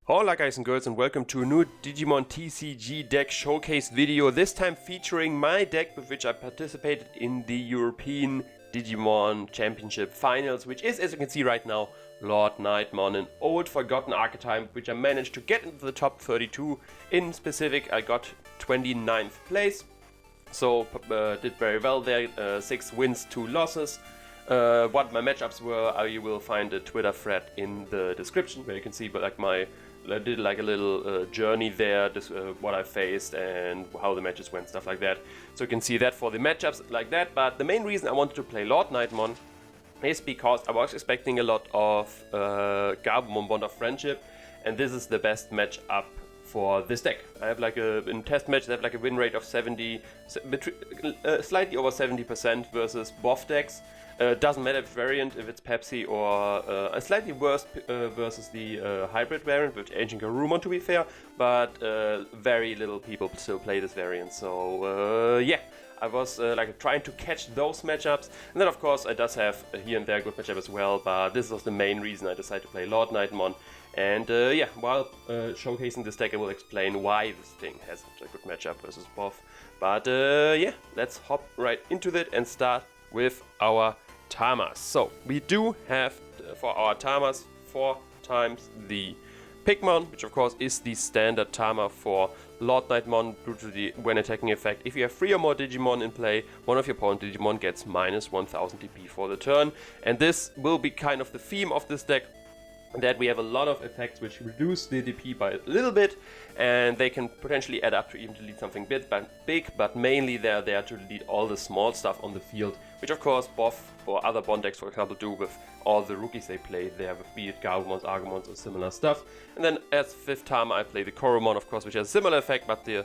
Hola guys and girls and welcome to a new Digimon TCG deck showcase video, this time featuring my deck with which I participated in the European Digimon Championship Finals, which is, as you can see right now, LordKnightmon, an old forgotten archetype which I managed to get into the top 32. In specific, I got 29th place, so did very well there, 6 wins, 2 losses. What my matchups were, you will find a Twitter thread in the description where you can see I did like a little journey there, what I faced and how the matches went, stuff like that. So you can see that for the matchups like that. But the main reason I wanted to play LordKnightmon is because I was expecting a lot of Gabumon Bond of Friendship, and this is the best matchup for this deck. I have like in test matches, I have like a win rate of 70, slightly over 70% versus BOF decks. Doesn't matter if variant, if it's Pepsi or a slightly worse versus the hybrid variant with Ancient Garurumon, to be fair, but very little people still play this variant. So yeah, I was like trying to catch those matchups, and then of course it does have here and there a good matchup as well. But this was the main reason I decided to play LordKnightmon. And yeah, while showcasing this deck, I will explain why this thing has such a good matchup versus BOF. But yeah, let's hop right into that and start with our Tamers. So we do have for our Tamers 4 times the Pigmon, which of course is the standard Tamer for LordKnightmon due to the when attacking effect. If you have 3 or more Digimon in play, one of your opponent Digimon gets minus 1000 DP for the turn. And this will be kind of the theme of this deck, that we have a lot of effects which reduce the DP by a little bit, and they can potentially add up to even delete something big, but mainly they're there to delete all the small stuff on the field, which of course BOF or other Bond decks, for example, do with all the rookies they play there, with be it Gabumons, Argomons or similar stuff. And then as 5th Tamer I play the Koromon, of course, which has a similar effect, but the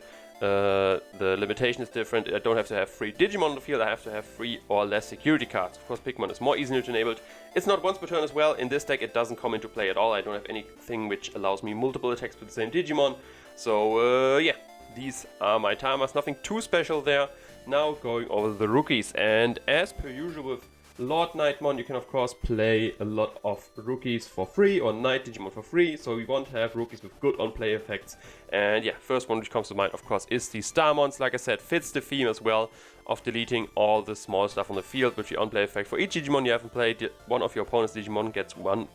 limitation is different. I don't have to have 3 Digimon on the field, I have to have 3 or less security cards. Of course, Pigmon is more easily enabled. It's not once per turn as well. In this deck, it doesn't come into play at all. I don't have anything which allows me multiple attacks with the same Digimon. So, yeah, these are my Tamers. Nothing too special there. Now going over the rookies. And as per usual with LordKnightmon, you can of course play a lot of rookies for free, or Night Digimon for free, so we want to have rookies with good on-play effects. And yeah, first one which comes to mind of course is the Starmons. Like I said, fits the theme as well of deleting all the small stuff on the field, which the on-play effect for each Digimon you haven't played, one of your opponent's Digimon gets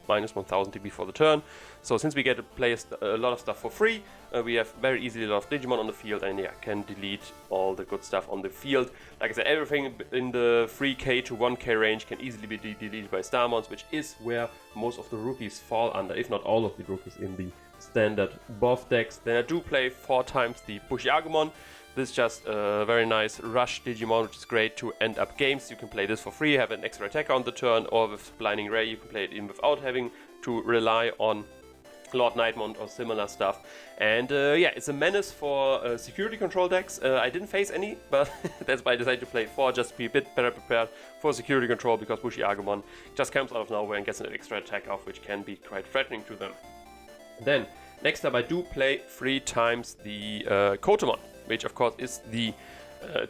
minus 1000 DP for the turn. So since we get to play a lot of stuff for free, we have very easily a lot of Digimon on the field, and yeah, can delete all the good stuff on the field. Like I said, everything in the 3k to 1k range can easily be deleted by Starmons, which is where most of the rookies fall under, if not all of the rookies in the standard BOF decks. Then I do play 4 times the Agumon. This is just a very nice rush Digimon, which is great to end up games. You can play this for free, have an extra attacker on the turn, or with Blinding Ray you can play it even without having to rely on LordKnightmon or similar stuff. And yeah, it's a menace for security control decks. I didn't face any, but that's why I decided to play 4, just to be a bit better prepared for security control, because Agumon just comes out of nowhere and gets an extra attack off, which can be quite threatening to them. Then, next up I do play 3 times the Kotomon, which of course is the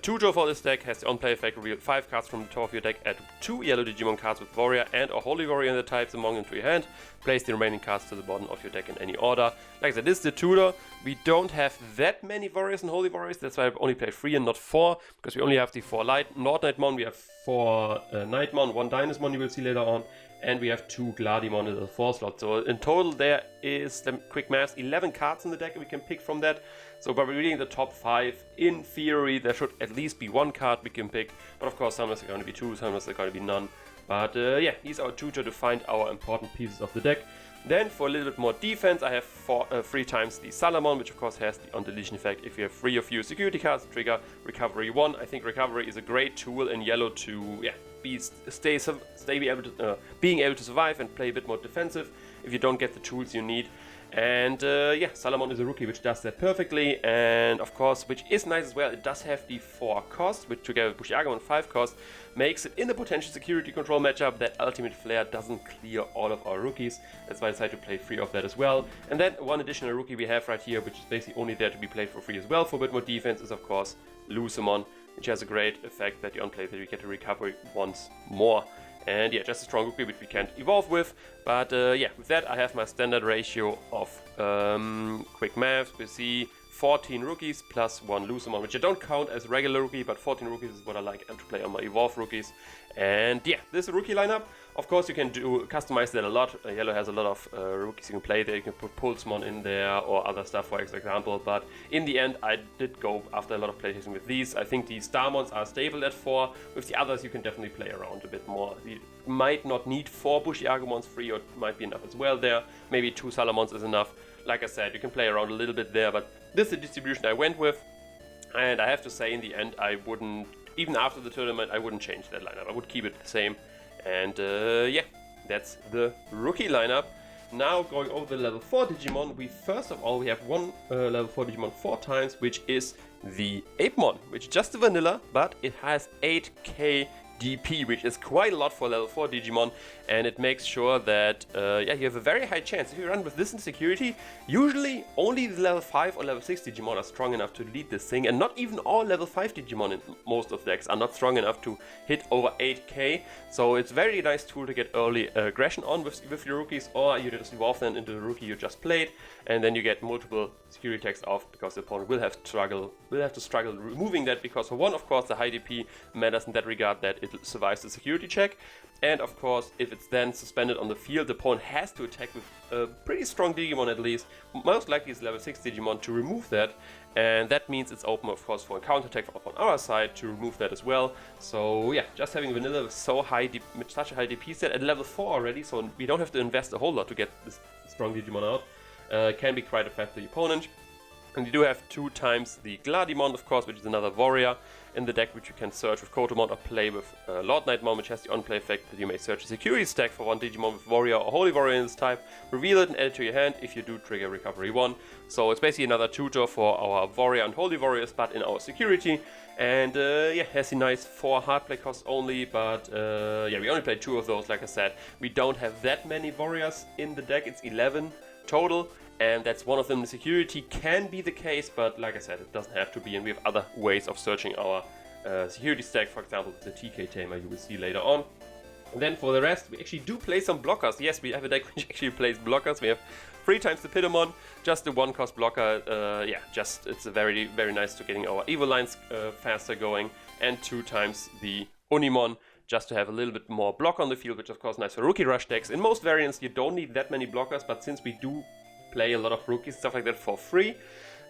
tutor for this deck. Has the on-play effect, reveal 5 cards from the top of your deck, add 2 yellow Digimon cards with Warrior and or Holy Warrior in the types among them to your hand, place the remaining cards to the bottom of your deck in any order. Like I said, this is the tutor. We don't have that many Warriors and Holy Warriors, that's why I've only played 3 and not 4, because we only have the 4 LordKnightmon, we have 4 Knightmon, 1 Dynasmon you will see later on, and we have 2 Gladimon in the 4 slot. So in total there is, the quick math, 11 cards in the deck, and we can pick from that. So by reading the top 5, in theory there should at least be 1 card we can pick, but of course sometimes there are going to be 2, sometimes there are going to be none. But yeah, he's our tutor to find our important pieces of the deck. Then for a little bit more defense, I have 3 times the Salamon, which of course has the on-deletion effect. If you have 3 or fewer security cards, trigger Recovery 1. I think Recovery is a great tool in yellow to yeah, being able to survive and play a bit more defensive if you don't get the tools you need. And yeah, Salamon is a rookie which does that perfectly, and of course, which is nice as well, it does have the 4 cost, which together with Agumon 5 cost, makes it in the potential security control matchup that Ultimate Flare doesn't clear all of our rookies. That's why I decided to play 3 of that as well. And then one additional rookie we have right here, which is basically only there to be played for free as well for a bit more defense, is of course Lucemon, which has a great effect that you on play that you get to recover once more. And yeah, just a strong rookie which we can't evolve with. But yeah, with that I have my standard ratio of quick math. We see 14 rookies plus 1 Lucemon, which I don't count as regular rookie, but 14 rookies is what I like to play on my evolve rookies. And yeah, this is a rookie lineup. Of course, you can customize that a lot. Yellow has a lot of rookies you can play there. You can put Pulsemon in there or other stuff, for example. But in the end, I did go after a lot of playtesting with these. I think the Starmons are stable at 4. With the others, you can definitely play around a bit more. You might not need 4 Bushy Agumons, 3 or might be enough as well there. Maybe 2 Salamons is enough. Like I said, you can play around a little bit there, but this is the distribution I went with. And I have to say, in the end, I wouldn't, even after the tournament, I wouldn't change that lineup. I would keep it the same. And yeah, that's the rookie lineup. Now going over the level 4 Digimon, first of all we have one level 4 Digimon 4 times, which is the Apemon, which is just a vanilla, but it has 8k DP, which is quite a lot for level 4 Digimon, and it makes sure that yeah, you have a very high chance. If you run with this in security, usually only the level 5 or level 6 Digimon are strong enough to lead this thing, and not even all level 5 Digimon in most of the decks are not strong enough to hit over 8k, so it's a very nice tool to get early aggression on with your rookies, or you just evolve them into the rookie you just played, and then you get multiple security attacks off, because the opponent will have to struggle removing that, because for one, of course, the high DP matters in that regard, that it survives the security check, and of course, if it's then suspended on the field, the opponent has to attack with a pretty strong Digimon at least, most likely it's level 6 Digimon, to remove that, and that means it's open, of course, for a counterattack on our side to remove that as well. So yeah, just having vanilla with such a high DP set at level 4 already, so we don't have to invest a whole lot to get this strong Digimon out, can be quite effective for the opponent. And you do have 2 times the Gladimon, of course, which is another warrior in the deck, which you can search with Kotomon or play with LordKnightmon, which has the on-play effect that you may search a security stack for 1 Digimon with warrior or holy warrior in this type, reveal it and add it to your hand. If you do, trigger recovery 1. So it's basically another tutor for our warrior and holy warriors, but in our security. And yeah, has a nice 4 hard play costs only, but yeah, we only played 2 of those, like I said. We don't have that many warriors in the deck, it's 11 total. And that's one of them. The security can be the case, but like I said, it doesn't have to be, and we have other ways of searching our security stack, for example, the TK Tamer you will see later on. And then for the rest, we actually do play some blockers. Yes, we have a deck which actually plays blockers. We have 3 times the Pitamon, just the 1-cost blocker. Yeah, just it's a very, very nice to getting our Evo lines faster going, and 2 times the Unimon, just to have a little bit more block on the field, which of course nice for rookie rush decks. In most variants, you don't need that many blockers, but since we do play a lot of rookies, stuff like that for free,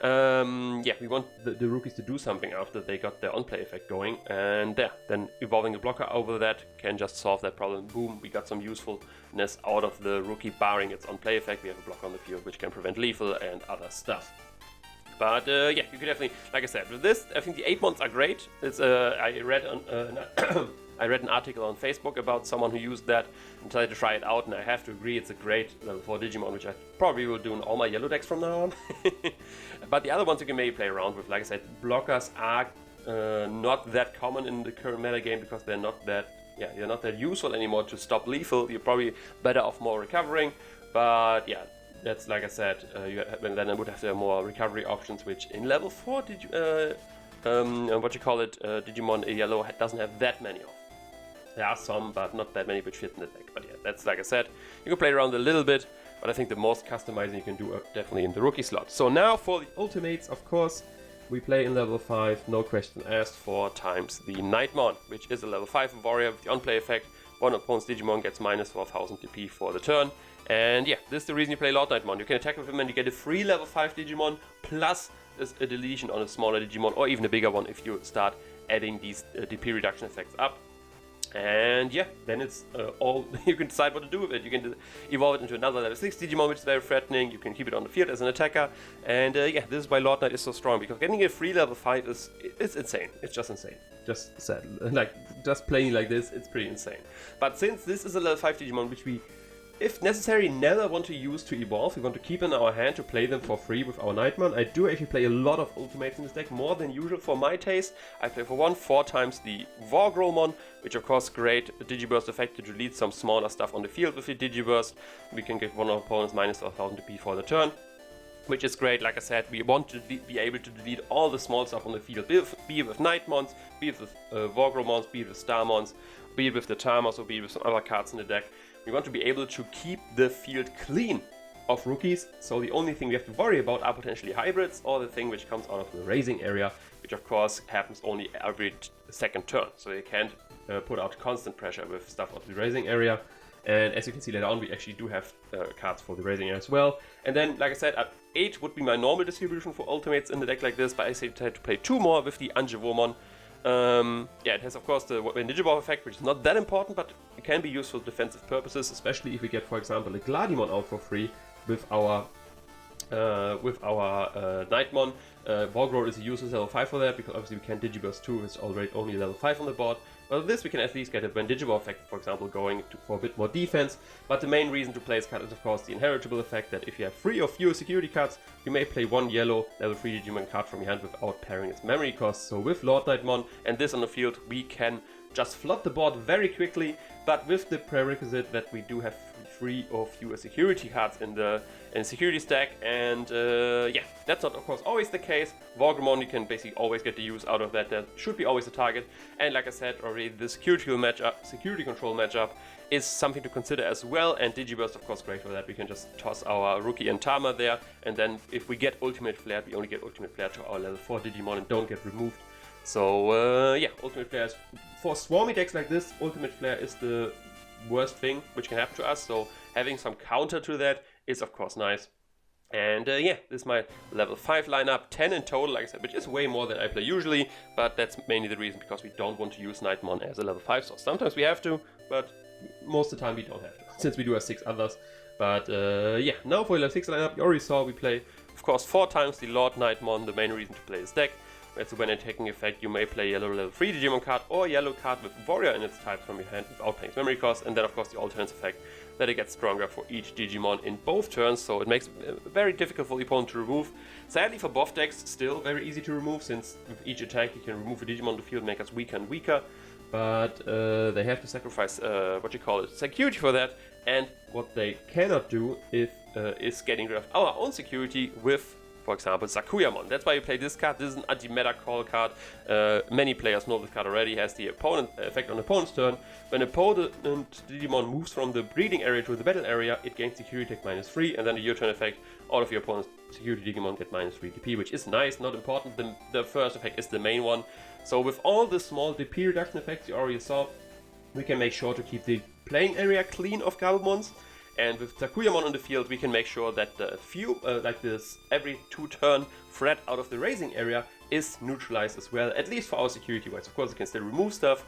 yeah, we want the rookies to do something after they got their on-play effect going, and yeah, then evolving a blocker over that can just solve that problem. Boom, we got some usefulness out of the rookie, barring its on-play effect. We have a block on the field which can prevent lethal and other stuff. But yeah, you could definitely, like I said, with this, I think the 8-mons are great. It's I read on I read an article on Facebook about someone who used that and tried to try it out, and I have to agree it's a great level 4 Digimon, which I probably will do in all my yellow decks from now on. But the other ones you can maybe play around with. Like I said, blockers are not that common in the current meta game, because they're not that useful anymore to stop lethal. You're probably better off more recovering, but yeah, that's, like I said, then I would have to have more recovery options, which in level 4 Digimon Yellow doesn't have that many of. There are some, but not that many which fit in the deck. But yeah, that's, like I said, you can play around a little bit, but I think the most customizing you can do are definitely in the rookie slot. So now for the ultimates, of course, we play in level 5, no question asked, 4 times the Knightmon, which is a level 5 warrior with the on-play effect. One opponent's Digimon gets minus 4000 DP for the turn. And yeah, this is the reason you play LordKnightmon. You can attack with him and you get a free level 5 Digimon, plus a deletion on a smaller Digimon, or even a bigger one if you start adding these DP reduction effects up. And yeah, then it's all, you can decide what to do with it. You can evolve it into another level 6 Digimon, which is very threatening. You can keep it on the field as an attacker. And yeah, this is why LordKnight is so strong, because getting a free level 5 it's insane. It's just insane. Just sad. Like, just playing like this, it's pretty insane. But since this is a level 5 Digimon, which we, if necessary, never want to use to evolve, we want to keep in our hand to play them for free with our Knightmon. I do actually play a lot of ultimates in this deck, more than usual for my taste. I play for 4 times the Wargromon, which of course great Digiburst effect to delete some smaller stuff on the field with the Digiburst. We can give one of our opponents minus 1000 DP for the turn, which is great. Like I said, we want to be able to delete all the small stuff on the field, be it with Knightmons, be it with Wargromons, be it with Starmons, be it with the Tamers or be it with some other cards in the deck. We want to be able to keep the field clean of rookies, so the only thing we have to worry about are potentially hybrids or the thing which comes out of the raising area, which of course happens only every second turn, so you can't put out constant pressure with stuff out of the raising area. And as you can see later on, we actually do have cards for the raising area as well. And then, like I said, 8 would be my normal distribution for ultimates in the deck like this, but I decided to play 2 more with the Angewomon. Yeah, it has of course the Digimon effect, which is not that important, but it can be used for defensive purposes, especially if we get, for example, a Gladiemon out for free with our Knightmon. Wargrow is a useless level 5 for that, because obviously we can Digiburst 2, which is already only level 5 on the board. But with this we can at least get a Digimon effect, for example, going for a bit more defense. But the main reason to play this card is of course the inheritable effect, that if you have 3 or fewer security cards, you may play 1 yellow level 3 Digimon card from your hand without pairing its memory cost. So with LordKnightmon and this on the field, we can just flood the board very quickly, but with the prerequisite that we do have 3 or fewer security cards in the security stack. And yeah, that's not of course always the case. Wargreymon, you can basically always get the use out of that. That should be always a target. And like I said already, the security control matchup is something to consider as well. And Digiburst of course great for that. We can just toss our rookie and Tamer there, and then if we get ultimate flare, we only get ultimate flare to our level 4 Digimon and don't get removed. So yeah, ultimate flare is, for swarmy decks like this, ultimate flare is the worst thing which can happen to us, so having some counter to that is of course nice. And yeah, this is my level 5 lineup, 10 in total, like I said, which is way more than I play usually, but that's mainly the reason because we don't want to use Knightmon as a level 5 source. Sometimes we have to, but most of the time we don't have to, since we do have 6 others. But yeah, now for the level 6 lineup, you already saw we play, of course, 4 times the LordKnightmon. The main reason to play this deck, so when attacking effect, you may play yellow level 3 Digimon card or yellow card with Warrior in its type from your hand without paying its memory cost, and then of course the alternate effect that it gets stronger for each Digimon in both turns, so it makes it very difficult for the opponent to remove. Sadly for both decks, still very easy to remove, since with each attack you can remove a Digimon on the field, make us weaker and weaker, but they have to sacrifice security for that, and what they cannot do is getting rid of our own security with, for example, Sakuyamon. That's why you play this card. This is an anti-meta call card. Many players know this card already. Has the opponent effect on opponent's turn. When opponent Digimon moves from the breeding area to the battle area, it gains security tech -3, and then the your turn effect, all of your opponent's security Digimon get -3 DP, which is nice, not important. The first effect is the main one. So with all the small DP reduction effects you already saw, we can make sure to keep the playing area clean of Gabumons. And with Sakuyamon on the field, we can make sure that the few, like this, every 2 turn threat out of the raising area is neutralized as well, at least for our security wise. Of course, it can still remove stuff,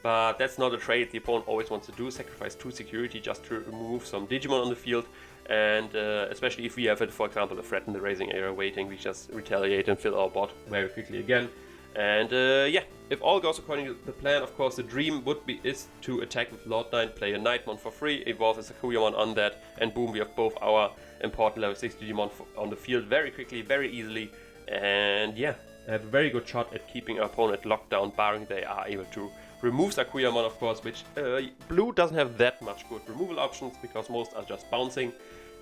but that's not a trade the opponent always wants to do, sacrifice 2 security just to remove some Digimon on the field. And especially if we have, for example, a threat in the raising area waiting, we just retaliate and fill our bot very quickly again. And yeah, if all goes according to the plan, of course the dream is to attack with LordKnight, play a Knightmon for free, evolve a Sakuyamon on that, and boom, we have both our important level 6 Digimon on the field very quickly, very easily. And yeah, have a very good shot at keeping our opponent locked down, barring they are able to remove Sakuyamon, of course, which blue doesn't have that much good removal options, because most are just bouncing.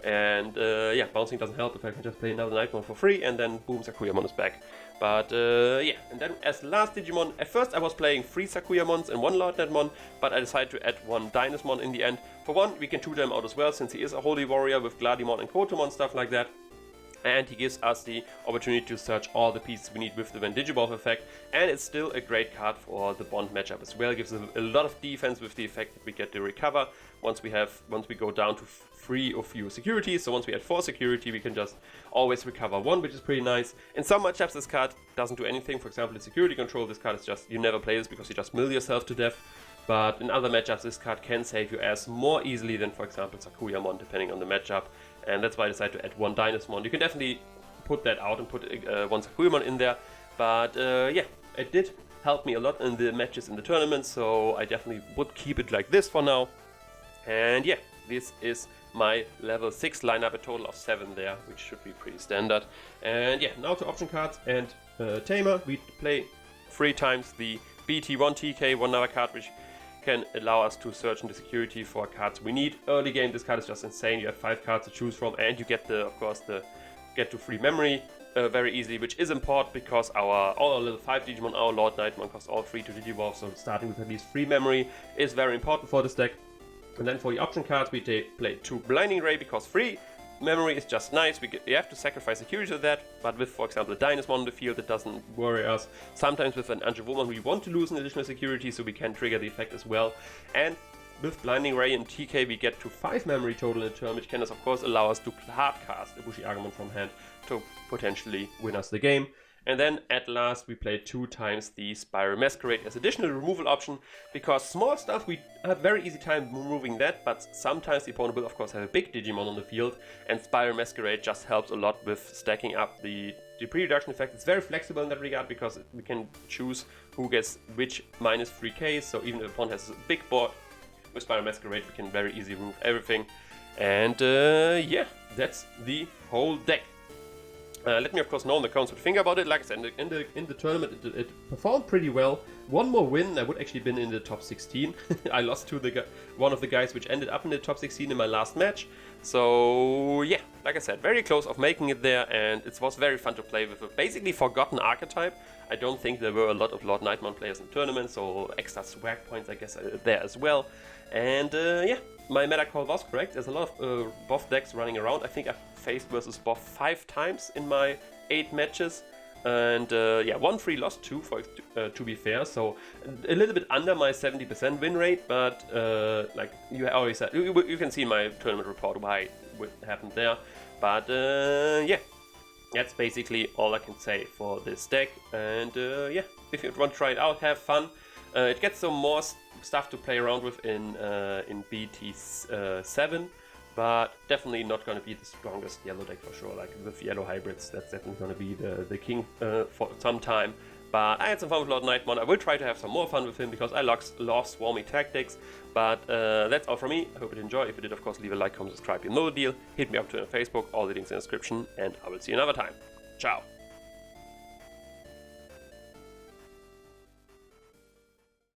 And yeah, bouncing doesn't help if I can just play another Knightmon for free, and then boom, Sakuyamon is back. But yeah, and then as last Digimon, at first I was playing 3 Sakuyamons and 1 LordKnightmon, but I decided to add 1 Dynasmon in the end. For one, we can 2 them out as well, since he is a Holy Warrior with Gladiemon and Kotomon, stuff like that. And he gives us the opportunity to search all the pieces we need with the Digivolve effect, and it's still a great card for the Bond matchup as well. It gives a lot of defense with the effect that we get to recover once we go down to 3 or fewer security. So once we add 4 security, we can just always recover 1, which is pretty nice. In some matchups this card doesn't do anything. For example, in security control, this card is just, you never play this because you just mill yourself to death. But in other matchups, this card can save your ass more easily than, for example, Sakuyamon, depending on the matchup. And that's why I decided to add 1 Dynasmon. You can definitely put that out and put 1 Sakuyamon in there. But yeah, it did help me a lot in the matches in the tournament, so I definitely would keep it like this for now. And yeah, this is my level 6 lineup, a total of 7 there, which should be pretty standard. And yeah, now to option cards and Tamer. We play 3 times the BT1 TK, one other card which can allow us to search in the security for cards we need. Early game, this card is just insane. You have 5 cards to choose from, and you get of course, get to free memory. very easily, which is important because all our level 5 Digimon, our LordKnightmon, cost all 3 to Digivolve, so starting with at least 3 memory is very important for this deck. And then for the option cards, we play 2 Blinding Ray because 3 memory is just nice. We have to sacrifice security to that, but with, for example, a Dynasmon on the field, it doesn't worry us. Sometimes with an Angelomon, we want to lose an additional security, so we can trigger the effect as well. And with Blinding Ray and TK, we get to 5 memory total in a turn, which can, of course, allow us to hardcast a Bushi Agumon from hand to potentially win us the game. And then at last we play 2 times the Spiral Masquerade as additional removal option, because small stuff we have very easy time removing that, but sometimes the opponent will of course have a big Digimon on the field, and Spiral Masquerade just helps a lot with stacking up the pre-reduction effect. It's very flexible in that regard because we can choose who gets which minus 3Ks, so even if the opponent has a big board, with Spiral Masquerade we can very easily remove everything. And yeah, that's the whole deck. Let me of course know in the comments what you think about it. Like I said, in the tournament it performed pretty well. One more win, I would actually been in the top 16. I lost to one of the guys which ended up in the top 16 in my last match. So yeah, like I said, very close of making it there, and it was very fun to play with a basically forgotten archetype. I don't think there were a lot of LordKnightmon players in the tournament, so extra swag points I guess are there as well. And yeah, my meta call was correct. There's a lot of buff decks running around. I think I've faced versus buff 5 times in my 8 matches. And yeah, 1-3 lost 2 to be fair, so a little bit under my 70% win rate, but like you always said, you can see in my tournament report why it happened there. But yeah, that's basically all I can say for this deck. And yeah, if you want to try it out, have fun. It gets some more stuff to play around with in BT7. But definitely not going to be the strongest yellow deck for sure. Like with yellow hybrids, that's definitely going to be the king for some time. But I had some fun with LordKnightmon. I will try to have some more fun with him because I love swarmy tactics. But that's all from me. I hope you enjoyed. If you did, of course, leave a like, comment, subscribe. You know the deal. Hit me up to on Facebook. All the links in the description. And I will see you another time. Ciao.